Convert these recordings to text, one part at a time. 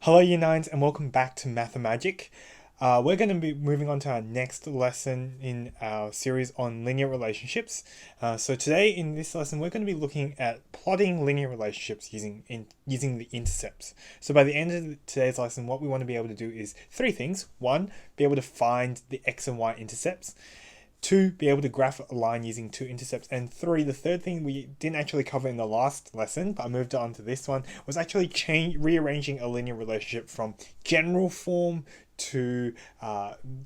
Hello Year 9s and welcome back to Mathemagic. We're going to be moving on to our next lesson in our series on linear relationships. So today in this lesson we're going to be looking at plotting linear relationships using the intercepts. So by the end of today's lesson what we want to be able to do is three things. One, be able to find the x and y intercepts. Two, be able to graph a line using two intercepts. And three, the third thing we didn't actually cover in the last lesson, but I moved on to this one, was actually rearranging a linear relationship from general form to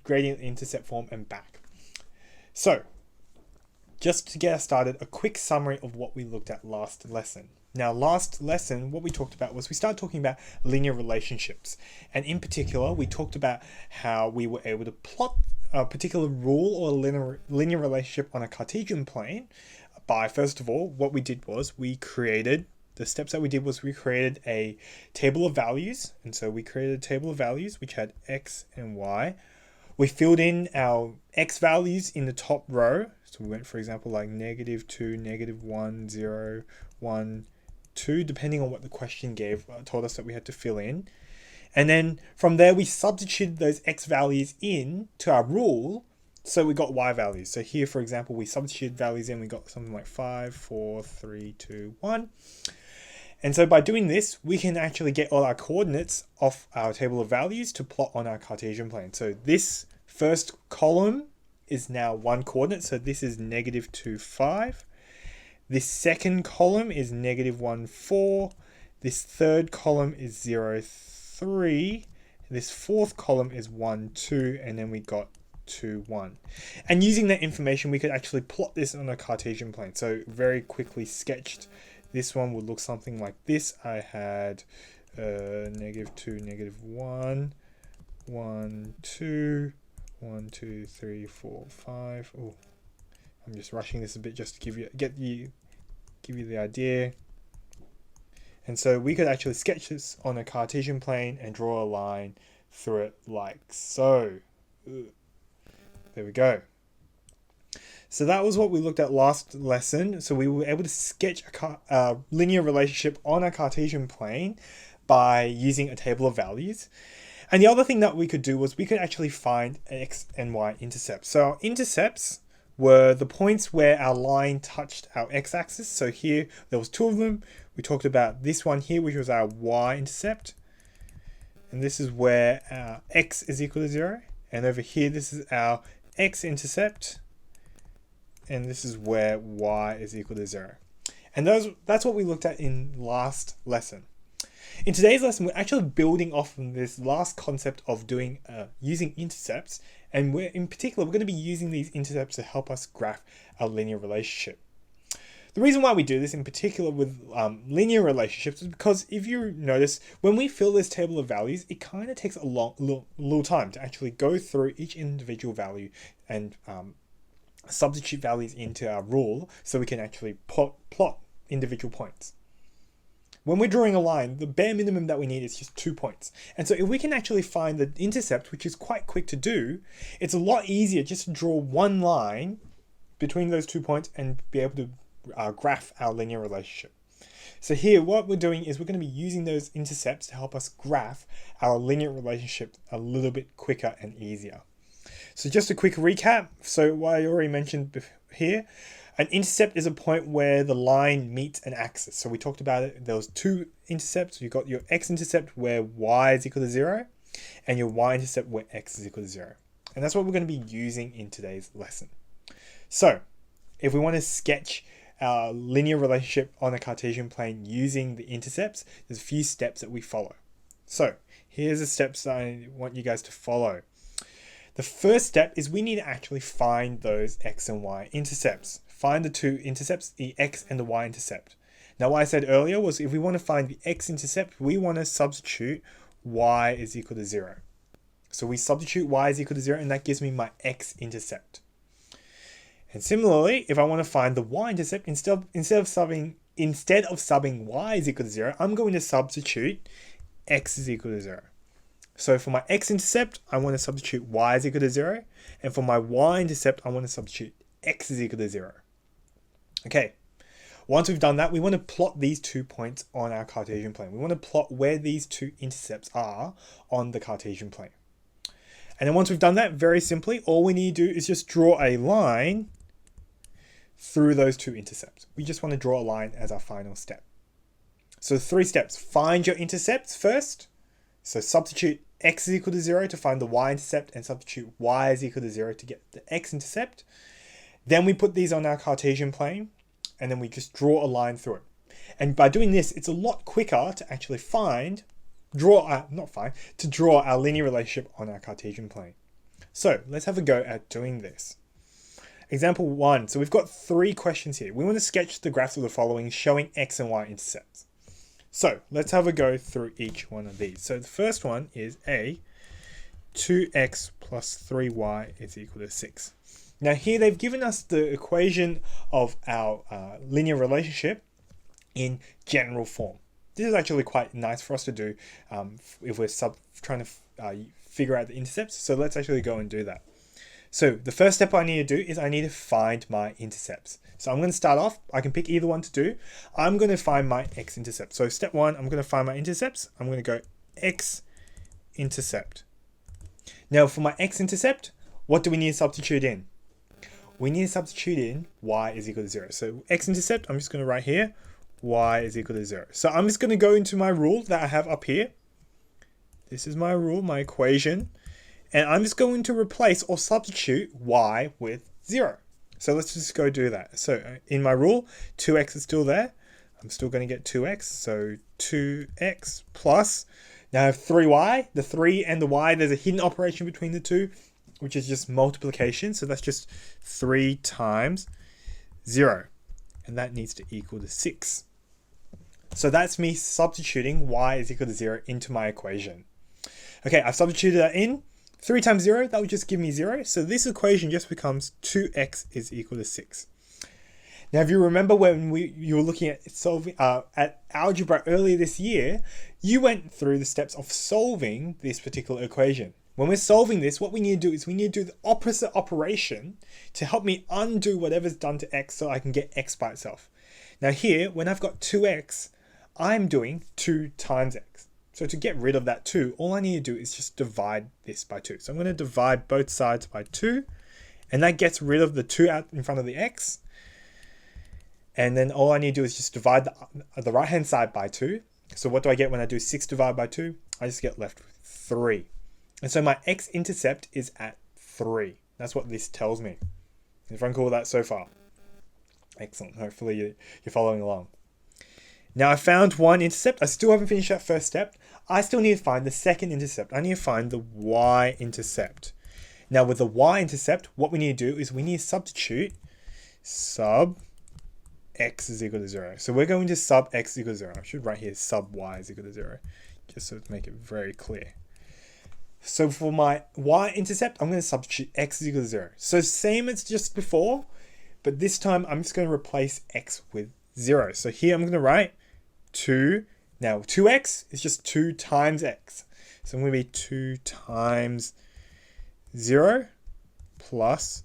gradient intercept form and back. So, just to get us started, a quick summary of what we looked at last lesson. Now, last lesson, what we talked about was we started talking about linear relationships. And in particular, we talked about how we were able to plot a particular rule or linear relationship on a Cartesian plane by, first of all, what we did was we created a table of values. And so we created a table of values which had x and y. We filled in our x values in the top row. So we went, for example, like -2, -1, 0, 1, 2, depending on what the question told us that we had to fill in. And then from there, we substituted those x values in to our rule. So we got y values. So here, for example, we substituted values in. We got something like 5, 4, 3, 2, 1. And so by doing this, we can actually get all our coordinates off our table of values to plot on our Cartesian plane. So this first column is now one coordinate. So this is -2, 5. This second column is -1, 4. This third column is 0, 3. This fourth column is 1, 2, and then we got 2, 1. And using that information, we could actually plot this on a Cartesian plane. So very quickly sketched, this one would look something like this. I had -2, -1, 1, 2, 1, 2, 3, 4, 5. Oh, I'm just rushing this a bit just to give you the idea. And so we could actually sketch this on a Cartesian plane and draw a line through it like so. There we go. So that was what we looked at last lesson. So we were able to sketch a linear relationship on a Cartesian plane by using a table of values. And the other thing that we could do was we could actually find x and y intercepts. So our intercepts were the points where our line touched our x-axis. So here there was two of them. We talked about this one here, which was our y-intercept. And this is where our x is equal to 0. And over here, this is our x-intercept. And this is where y is equal to 0. And that's what we looked at in last lesson. In today's lesson, we're actually building off of this last concept of using intercepts. And in particular, we're going to be using these intercepts to help us graph our linear relationship. The reason why we do this in particular with linear relationships is because if you notice, when we fill this table of values, it kind of takes a little time to actually go through each individual value and substitute values into our rule so we can actually plot individual points. When we're drawing a line, the bare minimum that we need is just 2 points. And so if we can actually find the intercept, which is quite quick to do, it's a lot easier just to draw one line between those 2 points and be able to graph our linear relationship. So here, what we're doing is we're going to be using those intercepts to help us graph our linear relationship a little bit quicker and easier. So just a quick recap. So what I already mentioned here, an intercept is a point where the line meets an axis. So we talked about it. There was two intercepts. You've got your x-intercept where y is equal to 0 and your y-intercept where x is equal to 0. And that's what we're going to be using in today's lesson. So if we want to sketch our linear relationship on a Cartesian plane using the intercepts, there's a few steps that we follow. So here's the steps that I want you guys to follow. The first step is we need to actually find those x and y intercepts. Find the two intercepts, the x and the y intercept. Now what I said earlier was if we want to find the x intercept, we want to substitute y is equal to 0. So we substitute y is equal to 0 and that gives me my x intercept. And similarly, if I want to find the y-intercept, instead of subbing y is equal to 0, I'm going to substitute x is equal to 0. So for my x-intercept, I want to substitute y is equal to 0. And for my y-intercept, I want to substitute x is equal to 0. Okay, Once we've done that, we want to plot these 2 points on our Cartesian plane. We want to plot where these 2 intercepts are on the Cartesian plane. And then once we've done that, very simply, all we need to do is just draw a line through those 2 intercepts. We just want to draw a line as our final step. So 3 steps. Find your intercepts first. So substitute x is equal to 0 to find the y-intercept, and substitute y is equal to 0 to get the x-intercept. Then we put these on our Cartesian plane, and then we just draw a line through it. And by doing this, it's a lot quicker to actually draw our linear relationship on our Cartesian plane. So let's have a go at doing this. Example 1. So we've got 3 questions here. We want to sketch the graphs of the following showing x and y intercepts. So let's have a go through each one of these. So the first one is 2x plus 3y is equal to 6. Now here they've given us the equation of our linear relationship in general form. This is actually quite nice for us to do if we're trying to figure out the intercepts. So let's actually go and do that. So the first step I need to do is I need to find my intercepts. So I'm going to start off, I can pick either one to do. I'm going to find my x-intercept. So step 1, I'm going to find my intercepts. I'm going to go x-intercept. Now for my x-intercept, what do we need to substitute in? We need to substitute in y is equal to 0. So x-intercept, I'm just going to write here, y is equal to 0. So I'm just going to go into my rule that I have up here. This is my rule, my equation. And I'm just going to replace or substitute y with 0. So let's just go do that. So in my rule, 2x is still there. I'm still going to get 2x. So 2x plus, now I have 3y. The 3 and the y, there's a hidden operation between the two, which is just multiplication. So that's just 3 times 0. And that needs to equal to 6. So that's me substituting y is equal to 0 into my equation. Okay, I've substituted that in. 3 times 0, that would just give me 0. So this equation just becomes 2x is equal to 6. Now, if you remember when you were looking at solving at algebra earlier this year, you went through the steps of solving this particular equation. When we're solving this, what we need to do is we need to do the opposite operation to help me undo whatever's done to x so I can get x by itself. Now here, when I've got 2x, I'm doing 2 times x. So to get rid of that 2, all I need to do is just divide this by 2. So I'm going to divide both sides by 2, and that gets rid of the 2 out in front of the x. And then all I need to do is just divide the right-hand side by 2. So what do I get when I do 6 divided by 2? I just get left with 3. And so my x-intercept is at 3. That's what this tells me. Is everyone cool with that so far? Excellent. Hopefully you're following along. Now I found one intercept. I still haven't finished that first step. I still need to find the second intercept. I need to find the y-intercept. Now with the y-intercept, what we need to do is we need to substitute sub x is equal to 0. So we're going to sub x is equal to 0. I should write here sub y is equal to 0, just so to make it very clear. So for my y-intercept, I'm going to substitute x is equal to 0. So same as just before, but this time I'm just going to replace x with 0. So here I'm going to write 2. Now 2x is just 2 times x. So I'm going to be 2 times 0 plus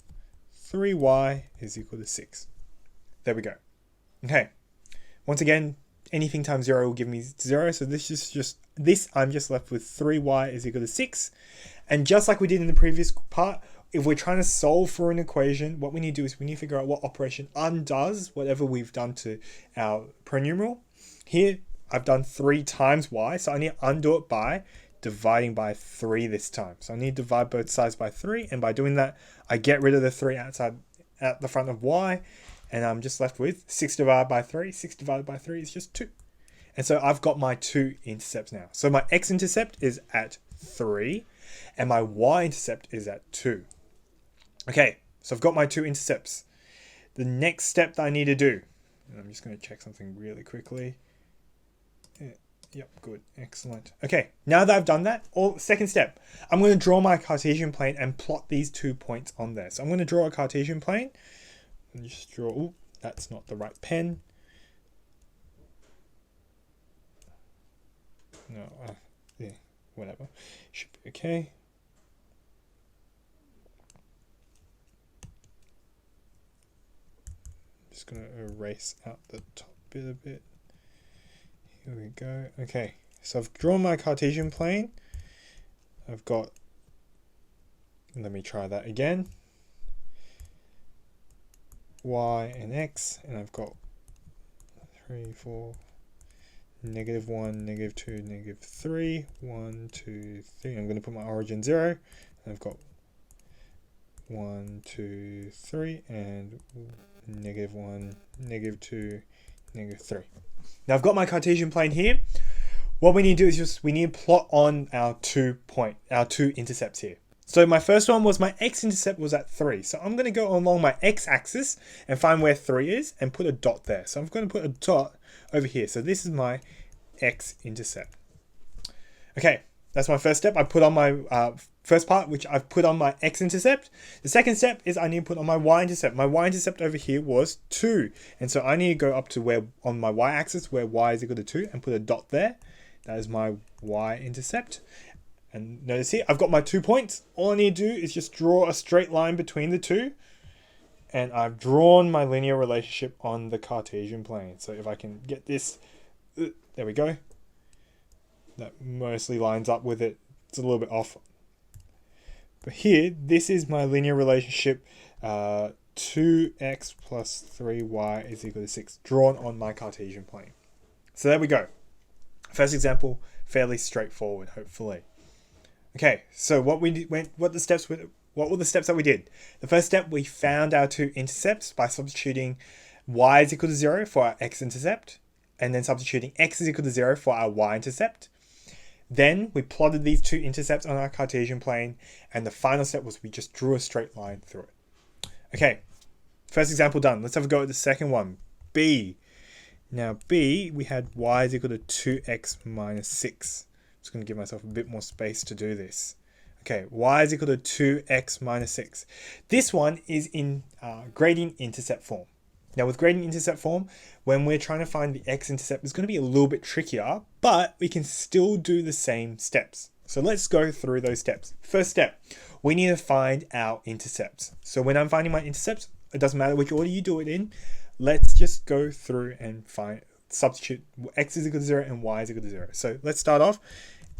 3y is equal to 6. There we go. Okay. Once again, anything times 0 will give me 0. So this is just I'm just left with 3y is equal to 6. And just like we did in the previous part, if we're trying to solve for an equation, what we need to do is we need to figure out what operation undoes whatever we've done to our pronumeral. Here, I've done 3 times y, so I need to undo it by dividing by 3 this time. So I need to divide both sides by 3, and by doing that, I get rid of the 3 outside at the front of y, and I'm just left with 6 divided by 3. 6 divided by 3 is just 2. And so I've got my 2 intercepts now. So my x-intercept is at 3, and my y-intercept is at 2. Okay, so I've got my 2 intercepts. The next step that I need to do, and I'm just going to check something really quickly. Yep, good, excellent. Okay, now that I've done that, second step, I'm going to draw my Cartesian plane and plot these 2 points on there. So I'm going to draw a Cartesian plane. And just draw, oh, that's not the right pen. No, yeah, whatever, should be okay. Just going to erase out the top bit a bit. Here we go. Okay, so I've drawn my Cartesian plane. I've got, let me try that again, y and x, and I've got 3, 4, -1, -2, -3, 1, 2, 3. I'm going to put my origin 0, and I've got 1, 2, 3, and -1, -2, -3. Now I've got my Cartesian plane here. What we need to do is we need to plot on our two intercepts here. So my first one was my x-intercept was at 3. So I'm going to go along my x-axis and find where 3 is and put a dot there. So I'm going to put a dot over here. So this is my x-intercept. Okay, that's my first step. I put on my first part, which I've put on my x-intercept. The second step is I need to put on my y-intercept. My y-intercept over here was 2. And so I need to go up to where on my y-axis where y is equal to 2 and put a dot there. That is my y-intercept. And notice here, I've got my 2 points. All I need to do is just draw a straight line between the two. And I've drawn my linear relationship on the Cartesian plane. So if I can get this, there we go. That mostly lines up with it. It's a little bit off. But here, this is my linear relationship. 2x plus 3y is equal to 6, drawn on my Cartesian plane. So there we go. First example, fairly straightforward, hopefully. Okay, so what were the steps that we did? The first step, we found our two intercepts by substituting y is equal to 0 for our x-intercept, and then substituting x is equal to 0 for our y-intercept. Then we plotted these two intercepts on our Cartesian plane, and the final step was we just drew a straight line through it. Okay, first example done. Let's have a go at the second one, b. Now b, we had y is equal to 2x minus 6. I'm just going to give myself a bit more space to do this. Okay, y is equal to 2x minus 6. This one is in gradient intercept form. Now with gradient intercept form, when we're trying to find the x-intercept, it's going to be a little bit trickier, but we can still do the same steps. So let's go through those steps. First step, we need to find our intercepts. So when I'm finding my intercepts, it doesn't matter which order you do it in. Let's just go through and substitute x is equal to 0 and y is equal to 0. So let's start off.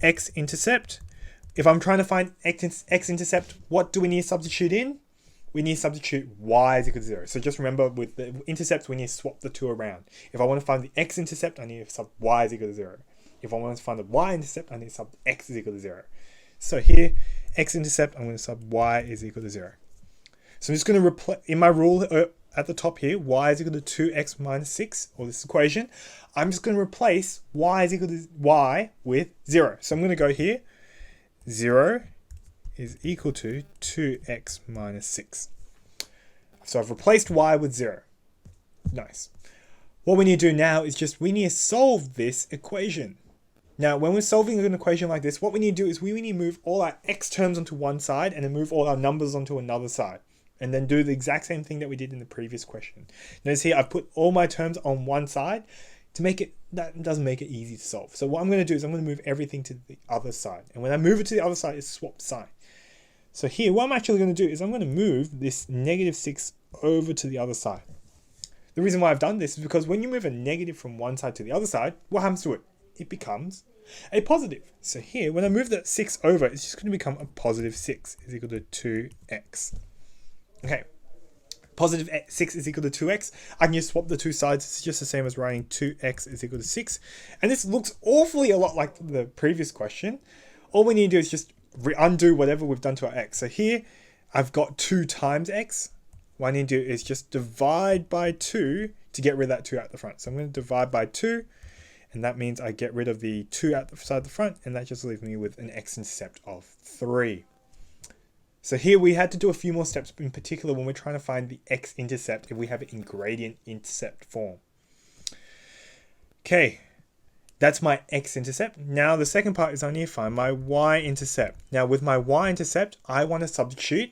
X-intercept. If I'm trying to find x-intercept, what do we need to substitute in? We need to substitute y is equal to 0. So just remember, with the intercepts, we need to swap the two around. If I want to find the x-intercept, I need to sub y is equal to 0. If I want to find the y-intercept, I need to sub x is equal to 0. So here, x-intercept, I'm going to sub y is equal to 0. So I'm just going to replace, in my rule at the top here, y is equal to 2x minus 6, or this equation, I'm just going to replace y is equal to y with 0. So I'm going to go here, 0 is equal to 2x minus 6. So I've replaced y with 0. Nice. What we need to do now is we need to solve this equation. Now, when we're solving an equation like this, what we need to do is we need to move all our x terms onto one side and then move all our numbers onto another side. And then do the exact same thing that we did in the previous question. Notice here, I've put all my terms on one side to make it, that doesn't make it easy to solve. So what I'm going to do is I'm going to move everything to the other side. And when I move it to the other side, it's swap sign. So here, what I'm actually going to do is I'm going to move this -6 over to the other side. The reason why I've done this is because when you move a negative from one side to the other side, what happens to it? It becomes a positive. So here, when I move that 6 over, it's just going to become a positive 6 is equal to 2x. Okay, positive 6 is equal to 2x. I can just swap the two sides. It's just the same as writing 2x is equal to 6. And this looks awfully a lot like the previous question. All we need to do is just undo whatever we've done to our x. So here, I've got 2 times x. What I need to do is just divide by 2 to get rid of that 2 out the front. So I'm going to divide by 2. And that means I get rid of the 2 out the side of the front. And that just leaves me with an x-intercept of 3. So here we had to do a few more steps, in particular when we're trying to find the x-intercept if we have it in gradient intercept form. Okay, that's my x-intercept. Now the second part is I need to find my y-intercept. Now with my y-intercept, I want to substitute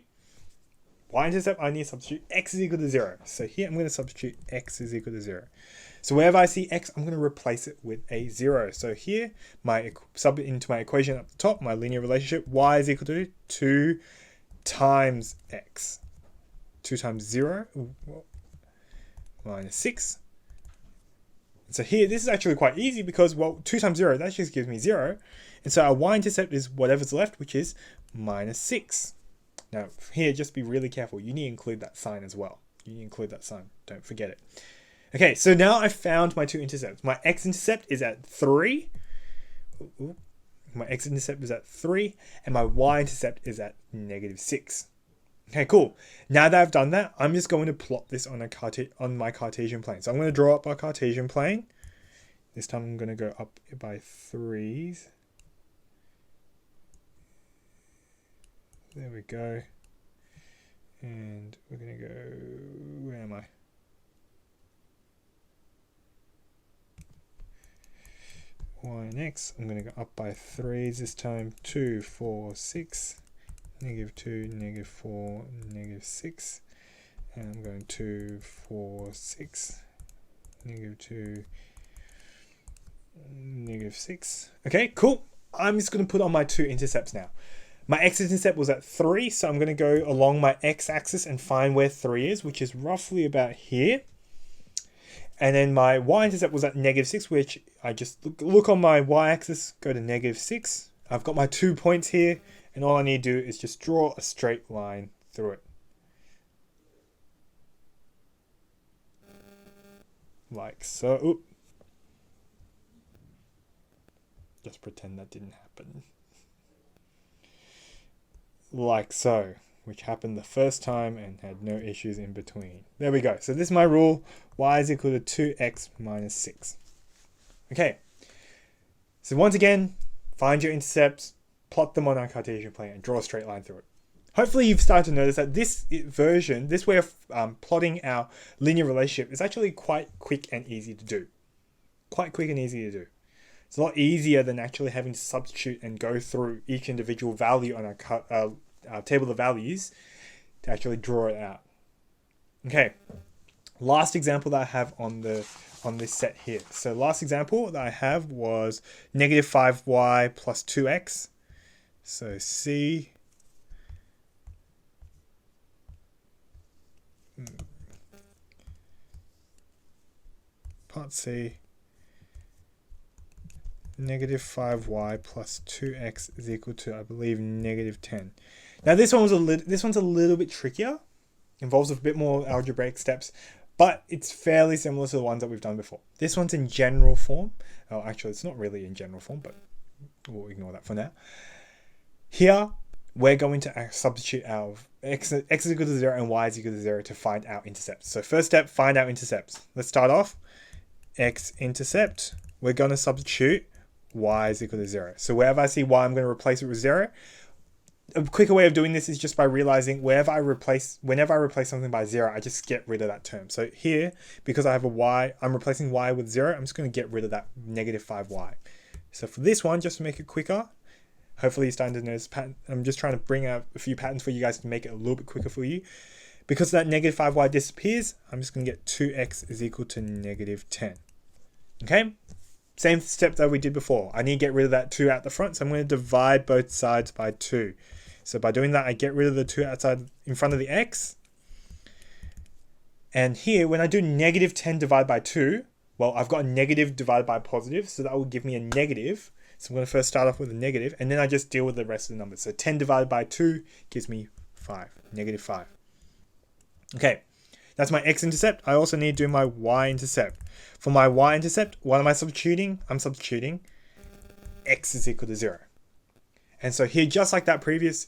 y-intercept, I need to substitute x is equal to 0. So here I'm going to substitute x is equal to 0. So wherever I see x, I'm going to replace it with a 0. So here, sub it into my equation at the top, my linear relationship, y is equal to 2 times x. 2 times 0. minus 6. And so here, this is actually quite easy because, well, 2 times 0, that just gives me 0. And so our y-intercept is whatever's left, which is minus 6. Now, here, just be really careful. You need to include that sign as well. You need to include that sign. Don't forget it. Okay, so now I found my two intercepts. My x-intercept is at 3. My x-intercept is at 3. And my y-intercept is at negative 6. Okay, cool. Now that I've done that, I'm just going to plot this on my Cartesian plane. So I'm going to draw up our Cartesian plane. This time I'm going to go up by 3s. There we go. And we're going to go... Where am I? Y and x. I'm going to go up by 3s this time. 2, 4, 6. Negative 2, negative 4, negative 6. And I'm going 2, 4, 6. Negative 2, negative 6. Okay, cool. I'm just going to put on my two intercepts now. My x-intercept was at 3, so I'm going to go along my x-axis and find where 3 is, which is roughly about here. And then my y-intercept was at negative 6, which I just look on my y-axis, go to negative 6. I've got my 2 points here, and all I need to do is just draw a straight line through it. Like so. Oop. Just pretend that didn't happen. Like so, which happened the first time and had no issues in between. There we go. So this is my rule. Y is equal to 2x minus 6. Okay. So once again, find your intercepts, plot them on our Cartesian plane, and draw a straight line through it. Hopefully you've started to notice that this version, this way of plotting our linear relationship is actually quite quick and easy to do. Quite quick and easy to do. It's a lot easier than actually having to substitute and go through each individual value on our table of values to actually draw it out. Okay, last example that I have on this set here. So last example that I have was negative 5y plus 2x. So C part C, negative 5y plus 2x is equal to, I believe, negative 10. Now this one's a little bit trickier, involves a bit more algebraic steps, but it's fairly similar to the ones that we've done before. This one's in general form. Oh, actually, it's not really in general form, but we'll ignore that for now. Here, we're going to substitute our x is equal to 0 and y is equal to 0 to find our intercepts. So first step, find our intercepts. Let's start off. X-intercept, we're going to substitute y is equal to 0. So wherever I see y, I'm going to replace it with 0. A quicker way of doing this is just by realizing whenever I replace something by 0, I just get rid of that term. So here, because I have a y, I'm replacing y with 0. I'm just going to get rid of that negative 5y. So for this one, just to make it quicker, hopefully you're starting to notice pattern. I'm just trying to bring out a few patterns for you guys to make it a little bit quicker for you. Because that negative 5y disappears, I'm just going to get 2x is equal to negative 10. Okay? Same step that we did before. I need to get rid of that 2 out the front, so I'm going to divide both sides by 2. So by doing that, I get rid of the 2 outside in front of the x. And here, when I do negative 10 divided by 2, well, I've got a negative divided by a positive, so that will give me a negative. So I'm going to first start off with a negative, and then I just deal with the rest of the numbers. So 10 divided by 2 gives me 5, negative 5. Okay, that's my x-intercept. I also need to do my y-intercept. For my y-intercept, what am I substituting? I'm substituting x is equal to 0. And so here, just like that previous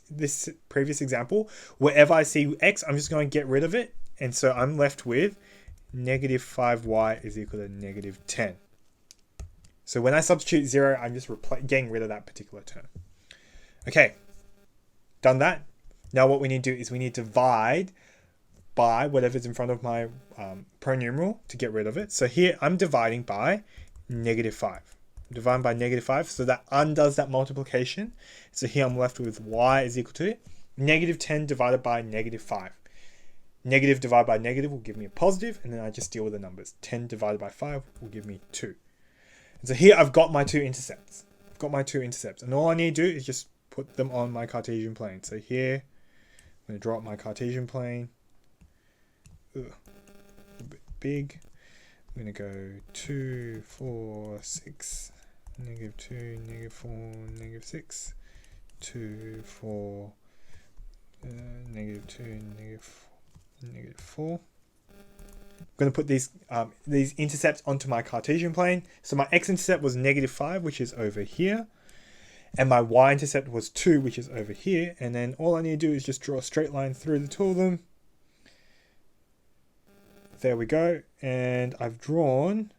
example, wherever I see x, I'm just going to get rid of it. And so I'm left with negative 5y is equal to negative 10. So when I substitute 0, I'm just getting rid of that particular term. Okay, done that. Now what we need to do is we need to divide by whatever's in front of my pronumeral to get rid of it. So here I'm dividing by negative 5. Dividing by negative 5, so that undoes that multiplication. So here I'm left with y is equal to negative 10 divided by negative 5. Negative divided by negative will give me a positive, and then I just deal with the numbers. 10 divided by 5 will give me 2. And so here I've got my two intercepts. And all I need to do is just put them on my Cartesian plane. So here, I'm going to draw up my Cartesian plane. A bit big. I'm going to go 2, 4, 6, -2, -4, -6, 2, 4, -2, -4. I'm going to put these intercepts onto my Cartesian plane. So my x-intercept was -5, which is over here. And my y-intercept was 2, which is over here. And then all I need to do is just draw a straight line through the two of them. There we go. And I've drawn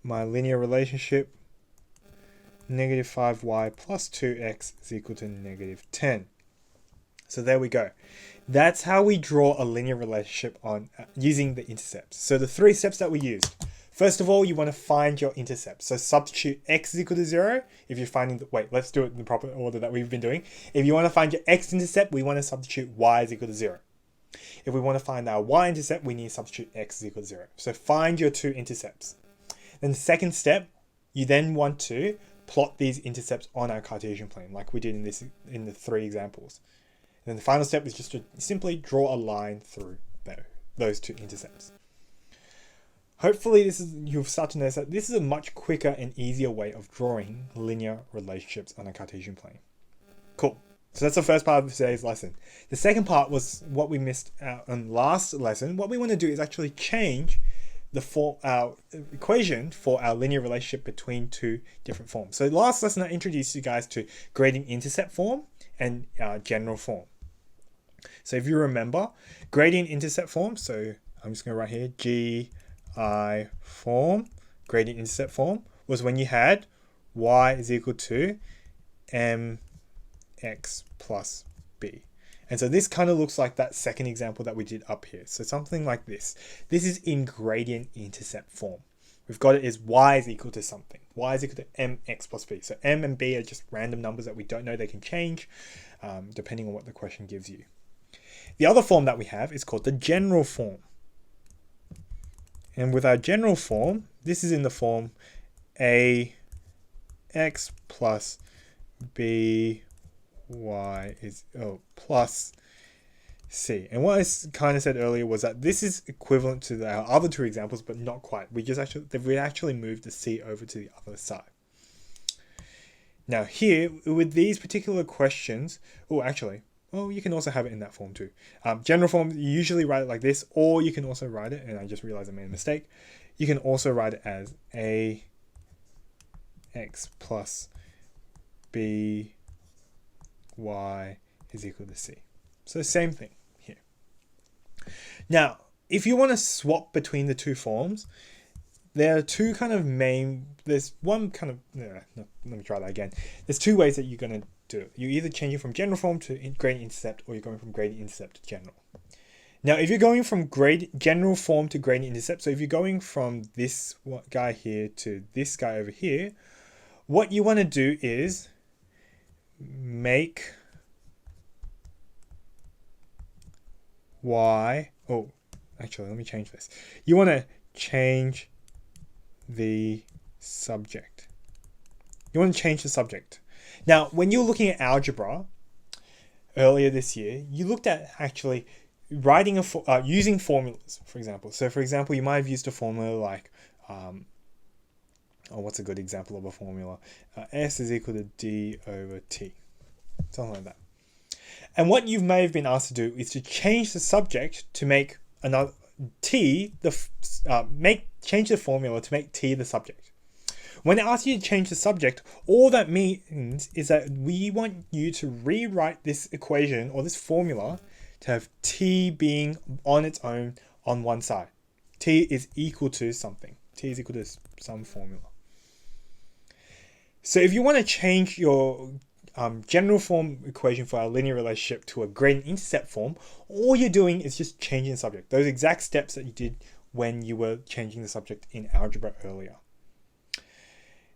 my linear relationship. -5y plus 2x is equal to -10. So there we go. That's how we draw a linear relationship on using the intercepts. So the 3 steps that we used. First of all, you want to find your intercept. So substitute x is equal to 0. If you're finding the, wait, let's do it in the proper order that we've been doing. If you want to find your x-intercept, we want to substitute y is equal to 0. If we want to find our y-intercept, we need to substitute x is equal to 0. So find your 2 intercepts. Then the second step, you then want to plot these intercepts on our Cartesian plane, like we did in the 3 examples. And then the final step is just to simply draw a line through those 2 intercepts. Hopefully you'll start to notice that this is a much quicker and easier way of drawing linear relationships on a Cartesian plane. Cool. So that's the first part of today's lesson. The second part was what we missed out on last lesson. What we want to do is actually change our equation for our linear relationship between 2 different forms. So last lesson I introduced you guys to gradient intercept form and general form. So if you remember, gradient intercept form, so I'm just going to write here, GI form, gradient intercept form, was when you had y is equal to mx plus b. And so this kind of looks like that second example that we did up here. So something like this. This is in gradient intercept form. We've got it as y is equal to something. Y is equal to mx plus b. So m and b are just random numbers that we don't know. They can change depending on what the question gives you. The other form that we have is called the general form. And with our general form, this is in the form ax plus by is plus c. And what I kind of said earlier was that this is equivalent to our other 2 examples, but not quite. We actually moved the c over to the other side. Now here, with these particular questions, you can also have it in that form too. General form, you usually write it like this, or you can also write it, and I just realized I made a mistake. You can also write it as ax plus by is equal to c. So same thing here. Now, if you want to swap between the 2 forms, there are 2 kind of there's one kind of, let me try that again. There's 2 ways that you're going to do it. You're either changing from general form to gradient intercept, or you're going from gradient intercept to general. Now, if you're going from general form to gradient intercept, so if you're going from this guy here to this guy over here, what you want to do is make y, let me change this. You want to change the subject. Now, when you're looking at algebra earlier this year, you looked at actually writing using formulas, for example. So, for example, you might have used a formula like, what's a good example of a formula? S is equal to D over T, something like that. And what you may have been asked to do is to change the subject to make another T change the formula to make T the subject. When I ask you to change the subject, all that means is that we want you to rewrite this equation or this formula to have T being on its own on one side. T is equal to something. T is equal to some formula. So if you want to change your general form equation for our linear relationship to a gradient intercept form, all you're doing is just changing the subject. Those exact steps that you did when you were changing the subject in algebra earlier.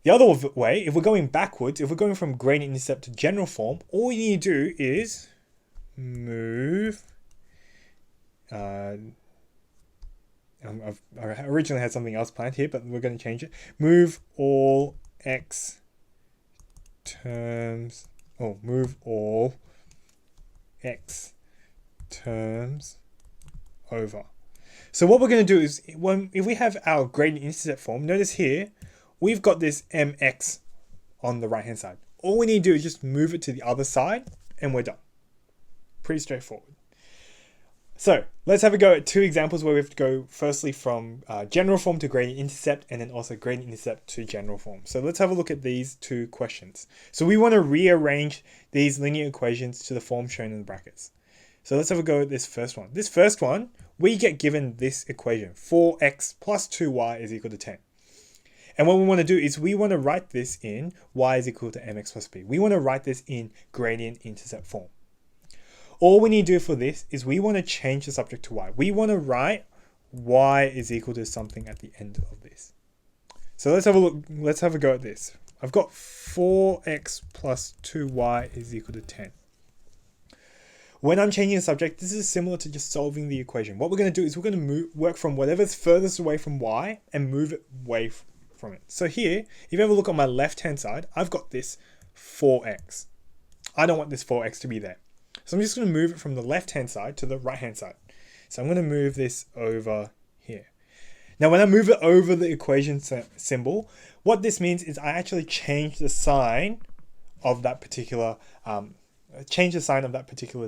The other way, if we're going backwards, if we're going from gradient intercept to general form, all you need to do is move. I originally had something else planned here, but we're going to change it. Move all x terms, move all x terms over. So what we're going to do is, if we have our gradient intercept form, notice here, we've got this mx on the right hand side. All we need to do is just move it to the other side and we're done. Pretty straightforward. So let's have a go at two examples where we have to go firstly from general form to gradient intercept, and then also gradient intercept to general form. So let's have a look at these two questions. So we want to rearrange these linear equations to the form shown in the brackets. So let's have a go at this first one. This first one, we get given this equation, 4x plus 2y is equal to 10. And what we want to do is we want to write this in y is equal to mx plus b. We want to write this in gradient intercept form. All we need to do for this is we want to change the subject to y. We want to write y is equal to something at the end of this. So let's have a look. Let's have a go at this. I've got 4x plus 2y is equal to 10. When I'm changing the subject, this is similar to just solving the equation. What we're going to do is we're going to work from whatever's furthest away from y and move it away from it. So here, if you ever look on my left-hand side, I've got this 4x. I don't want this 4x to be there. So I'm just going to move it from the left-hand side to the right-hand side. So I'm going to move this over here. Now, when I move it over the equation symbol, what this means is I actually change the sign of that particular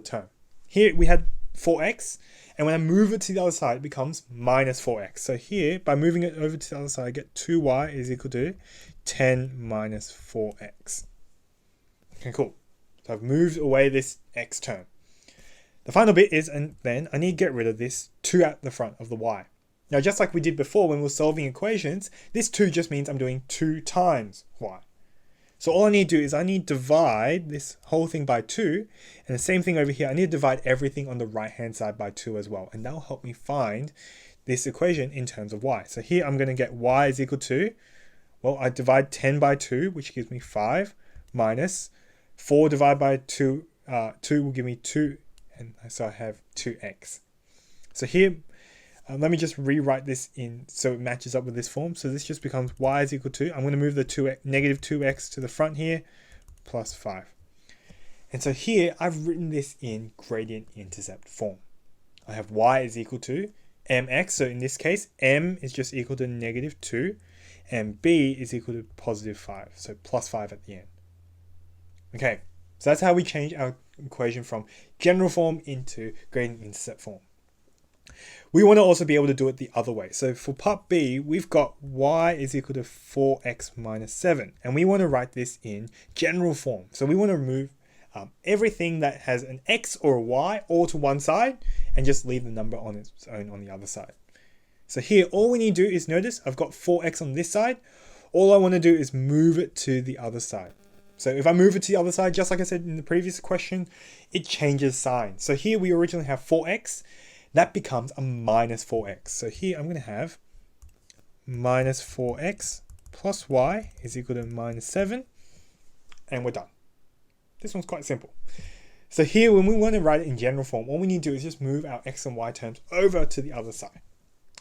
term. Here we had 4x, and when I move it to the other side, it becomes minus 4x. So here, by moving it over to the other side, I get 2y is equal to 10 minus 4x. Okay, cool. So I've moved away this x term. The final bit is, and then I need to get rid of this 2 at the front of the y. Now, just like we did before when we were solving equations, this 2 just means I'm doing 2 times y. So all I need to do is I need to divide this whole thing by 2, and the same thing over here, I need to divide everything on the right hand side by 2 as well, and that will help me find this equation in terms of y. So here I'm going to get y is equal to, well, I divide 10 by 2, which gives me 5, minus 4 divided by 2, 2 will give me 2, and so I have 2x. So here, let me just rewrite this in so it matches up with this form. So this just becomes y is equal to, I'm going to move the negative 2x to the front here, plus 5. And so here, I've written this in gradient intercept form. I have y is equal to mx, so in this case, m is just equal to negative 2, and b is equal to positive 5, so plus 5 at the end. Okay, so that's how we change our equation from general form into gradient intercept form. We want to also be able to do it the other way. So for part B, we've got y is equal to 4x minus 7. And we want to write this in general form. So we want to remove everything that has an x or a y all to one side and just leave the number on its own on the other side. So here, all we need to do is notice I've got 4x on this side. All I want to do is move it to the other side. So if I move it to the other side, just like I said in the previous question, it changes sign. So here we originally have 4x. That becomes a minus 4x. So here I'm going to have minus 4x plus y is equal to minus 7. And we're done. This one's quite simple. So here, when we want to write it in general form, all we need to do is just move our x and y terms over to the other side.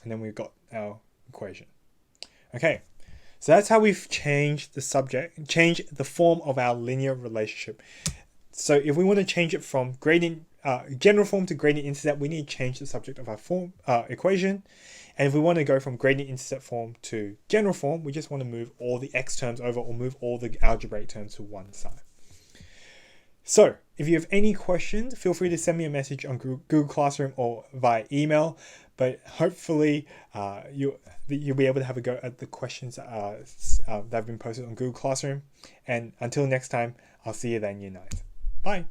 And then we've got our equation. Okay, so that's how we've changed the form of our linear relationship. So if we want to change it from general form to gradient intercept, we need to change the subject of our equation. And if we want to go from gradient intercept form to general form, we just want to move all the x terms over or move all the algebraic terms to one side. So if you have any questions, feel free to send me a message on Google Classroom or via email. But hopefully you'll be able to have a go at the questions that have been posted on Google Classroom. And until next time, I'll see you then, Year 9. Bye.